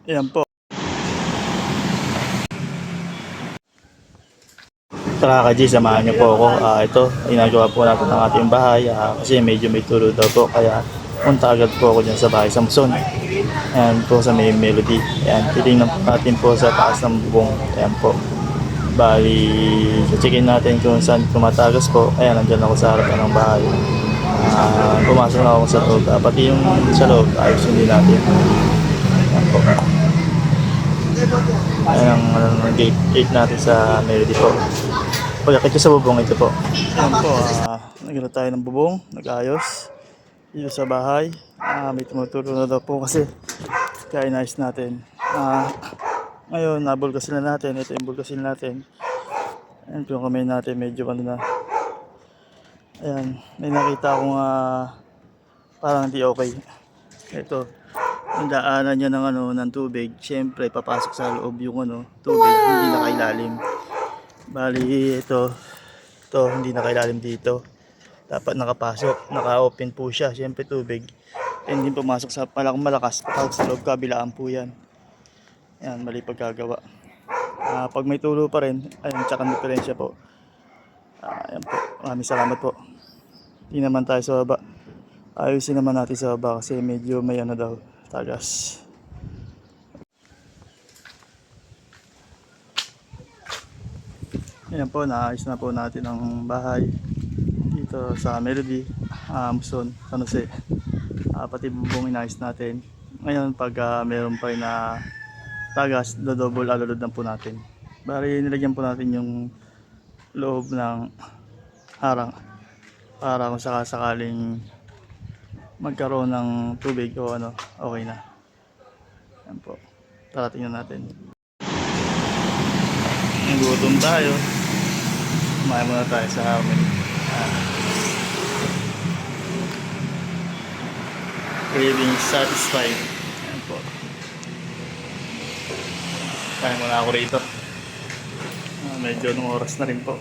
Ayan po. Tara ka G, samahan niyo po ako. Ito, ginagawa po natin ang ating bahay kasi medyo may tulo daw po. Kaya punta agad po ako dyan sa bahay Samson. Ayan po sa may Melody. Ayan, titingnan po natin po sa taas ng bubong. Ayan po. Bali, checkin natin kung saan tumatagas po. Ayan, nandyan ako sa harapan ng bahay. Pumasok na ako sa loob. Pati yung sa loob, ayusin din natin. Ayan po. Ayan ang gate natin sa Melody po. Pagkakit sa bubong ito po. Ayan po, nagano tayo ng bubong, nag-ayos. Dito sa bahay, may tumutulong na daw po kasi kaya inayos natin. Ngayon, nabulgasin na natin. Ito yung bulgasin natin. Ayan, yung kamay natin medyo ano na. Ayan, may nakita akong parang hindi okay. Ito, yung daanan niya ng, ng tubig. Siyempre, papasok sa loob yung tubig, hindi nakailalim. Bali, ito hindi nakailalim dito. Dapat nakapasok, naka-open po siya. Siyempre tubig. And din pumasok sa malakas, papasok sa loob, kabilaan po yan. Ayan, mali pagkagawa. Pag may tulo pa rin, ayun, tsaka ang diferensya po. Ayan po, maraming salamat po. Hindi naman tayo sa baba. Ayusin naman natin sa baba kasi medyo may daw, tagas. Ayan po, naayos na po natin ang bahay dito sa Melody, Muson, San Jose. Pati bubong inayos natin. Ngayon pag meron pa rin na tagas, double alulod na po natin. Bali nilagyan po natin yung loob ng harang para kung sakaling magkaroon ng tubig o okay na. Ayan po, tara tingnan natin. Gutom tayo, kumain muna tayo sa Harmony. Craving satisfied. Ayan po, kain muna ako rito. Medyo nung oras na rin po.